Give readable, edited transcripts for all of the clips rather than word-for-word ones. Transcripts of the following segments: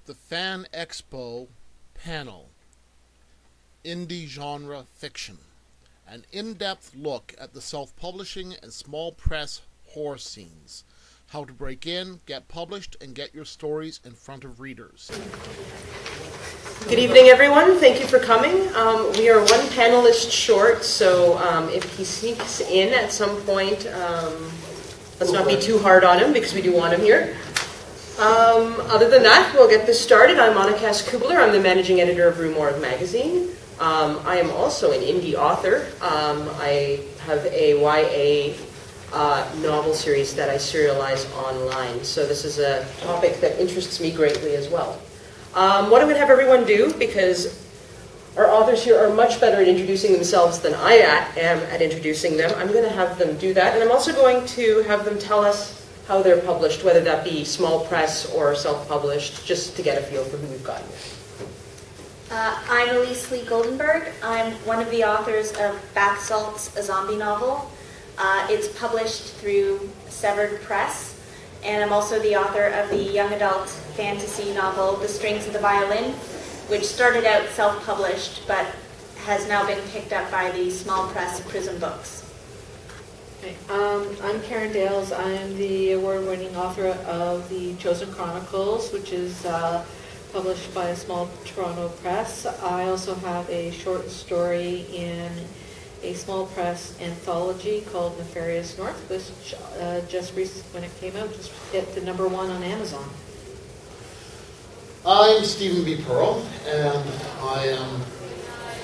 The Fan Expo panel, Indie Genre Fiction, an in-depth look at the self-publishing and small press horror scenes, how to break in, get published, and get your stories in front of readers. Good evening, everyone. Thank you for coming. We are one panelist short, so if he sneaks in at some point, let's not be too hard on him because we do want him here. Other than that, we'll get this started. I'm Monica S. Kubler. I'm the managing editor of Rue Morgue magazine. I am also an indie author. I have a YA novel series that I serialize online. So this is a topic that interests me greatly as well. What I'm going to have everyone do, because our authors here are much better at introducing themselves than I am at introducing them, I'm going to have them do that. And I'm also going to have them tell us how they're published, whether that be small press or self-published, just to get a feel for who we've got here. I'm Elise Lee Goldenberg. I'm one of the authors of Bath Salts, a zombie novel. It's published through Severed Press, and I'm also the author of the young adult fantasy novel The Strings of the Violin, which started out self-published but has now been picked up by the small press Prism Books. Okay. I'm Karen Dales. I'm the award-winning author of The Chosen Chronicles, which is published by a small Toronto press. I also have a short story in a small press anthology called Nefarious North, which just recently, when it came out, just hit the #1 on Amazon. I'm Stephen B. Pearl, and I am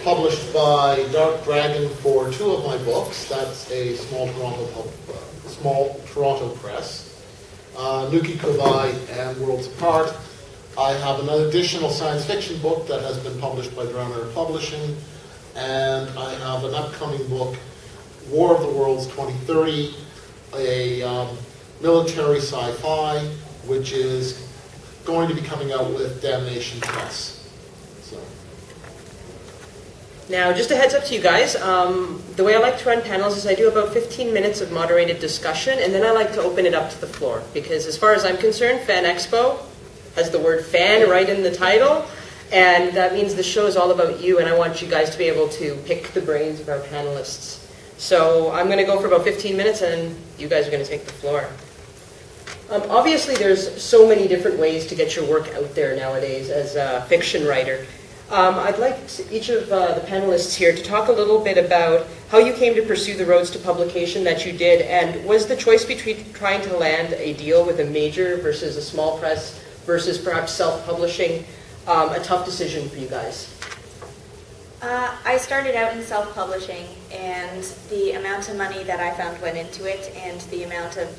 published by Dark Dragon for 2 of my books. That's a small Toronto press, Nuki Kovai and Worlds Apart. I have an additional science fiction book that has been published by Drowner Publishing, and I have an upcoming book, War of the Worlds 2030, a military sci-fi, which is going to be coming out with Damnation Press. Now, just a heads up to you guys, the way I like to run panels is I do about 15 minutes of moderated discussion, and then I like to open it up to the floor. Because as far as I'm concerned, Fan Expo has the word fan right in the title, and that means the show is all about you, and I want you guys to be able to pick the brains of our panelists. So I'm going to go for about 15 minutes, and you guys are going to take the floor. Obviously, there's so many different ways to get your work out there nowadays as a fiction writer. I'd like each of the panelists here to talk a little bit about how you came to pursue the roads to publication that you did, and was the choice between trying to land a deal with a major versus a small press versus perhaps self-publishing a tough decision for you guys? I started out in self-publishing, and the amount of money that I found went into it, and the amount of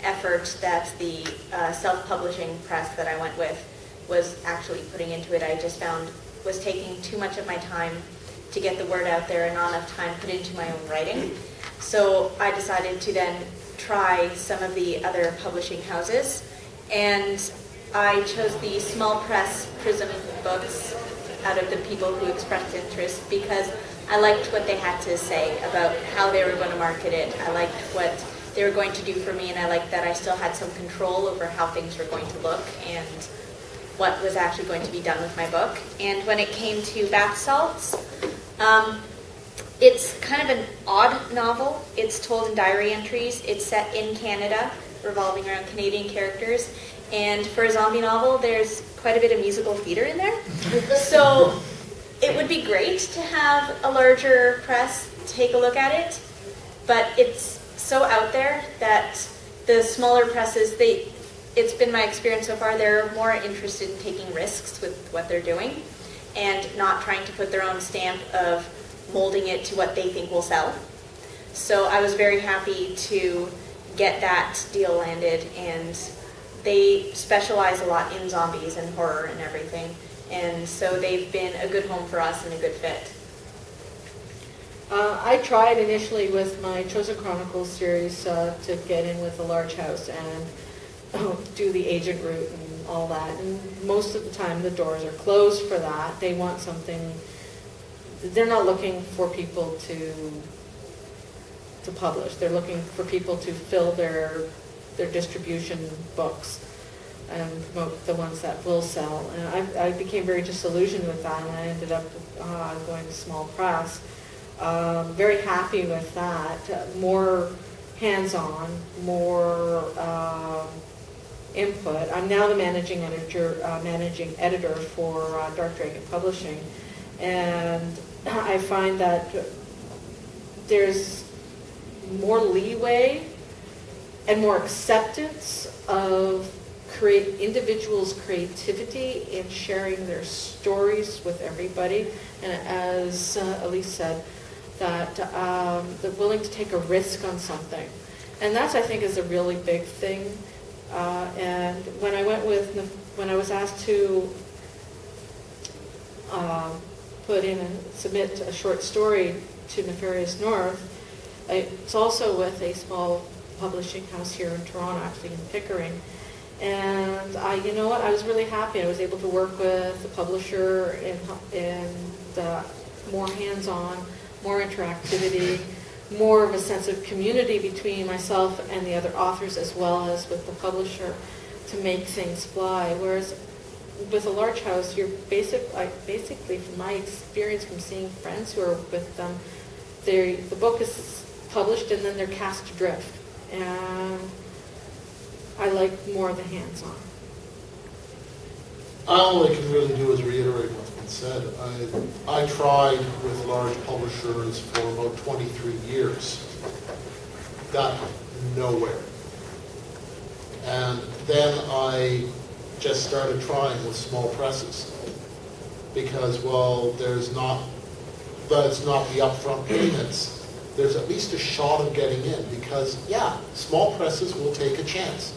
effort that the self-publishing press that I went with was actually putting into it, I just found was taking too much of my time to get the word out there and not enough time put into my own writing. So I decided to then try some of the other publishing houses, and I chose the small press Prism Books out of the people who expressed interest because I liked what they had to say about how they were going to market it. I liked what they were going to do for me, and I liked that I still had some control over how things were going to look and what was actually going to be done with my book. And when it came to Bath Salts, it's kind of an odd novel. It's told in diary entries. It's set in Canada, revolving around Canadian characters. And for a zombie novel, there's quite a bit of musical theater in there. So it would be great to have a larger press take a look at it, but it's so out there that the smaller presses, it's been my experience so far, they're more interested in taking risks with what they're doing and not trying to put their own stamp of molding it to what they think will sell. So I was very happy to get that deal landed, and they specialize a lot in zombies and horror and everything, and so they've been a good home for us and a good fit. I tried initially with my Chosen Chronicles series to get in with a large house and do the agent route and all that. And most of the time the doors are closed for that. They want something, they're not looking for people to publish. They're looking for people to fill their distribution books. and promote the ones that will sell. And I became very disillusioned with that, and I ended up going to small press. Very happy with that. More hands-on, more input. I'm now the managing editor for Dark Dragon Publishing, and I find that there's more leeway and more acceptance of individuals' creativity in sharing their stories with everybody. And as Elise said, that they're willing to take a risk on something. And that's, I think, is a really big thing. And when I was asked to put in and submit a short story to Nefarious North, it's also with a small publishing house here in Toronto, actually in Pickering. And you know what, I was really happy. I was able to work with the publisher in more hands-on, more interactivity, more of a sense of community between myself and the other authors, as well as with the publisher, to make things fly. Whereas with a large house, you're basically, from my experience from seeing friends who are with them, the book is published and then they're cast adrift. And I like more of the hands-on. All I can really do is reiterate what's been said. I tried with large publishers for about 23 years. Got nowhere. And then I just started trying with small presses. Because, well, there's not the upfront payments. There's at least a shot of getting in. Because, yeah, small presses will take a chance.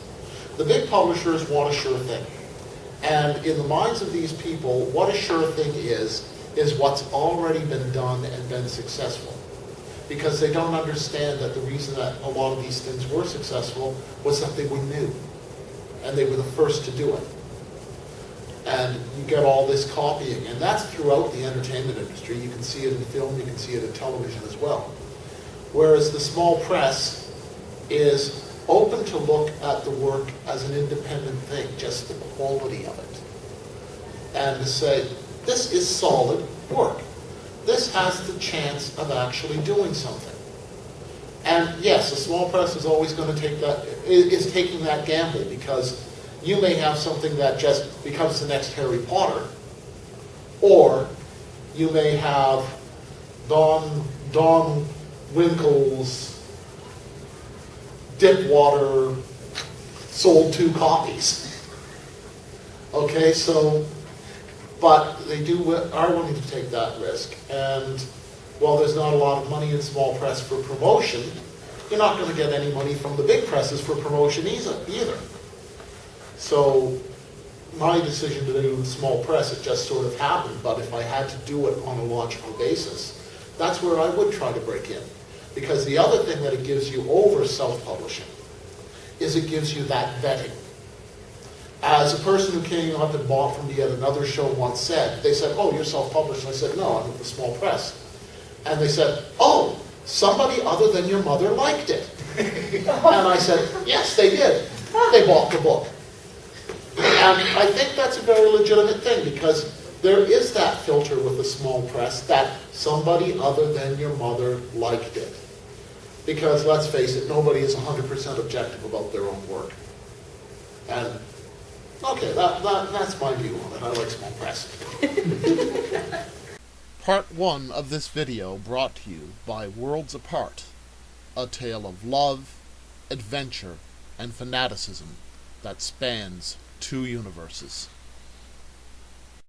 The big publishers want a sure thing. And in the minds of these people, what a sure thing is what's already been done and been successful. Because they don't understand that the reason that a lot of these things were successful was that they were new. And they were the first to do it. And you get all this copying. And that's throughout the entertainment industry. You can see it in film, you can see it in television as well. Whereas the small press is open to look at the work as an independent thing, just the quality of it. And to say, this is solid work. This has the chance of actually doing something. And yes, a small press is always going to is taking that gamble, because you may have something that just becomes the next Harry Potter, or you may have Don Winkle's Dipwater sold 2 copies. Okay, so, but they are willing to take that risk. And while there's not a lot of money in small press for promotion, you're not going to get any money from the big presses for promotion either. So my decision to do small press, it just sort of happened. But if I had to do it on a logical basis, that's where I would try to break in. Because the other thing that it gives you over self-publishing is it gives you that vetting. As a person who came up and bought from me at another show once said, they said, "Oh, you're self-published." I said, "No, I'm with the small press." And they said, "Oh, somebody other than your mother liked it." And I said, "Yes, they did. They bought the book." And I think that's a very legitimate thing, because there is that filter with the small press that somebody other than your mother liked it. Because let's face it, nobody is 100% objective about their own work. And, okay, that's my view on it. I like small press. Part 1 of this video brought to you by Worlds Apart, a tale of love, adventure, and fanaticism that spans 2 universes.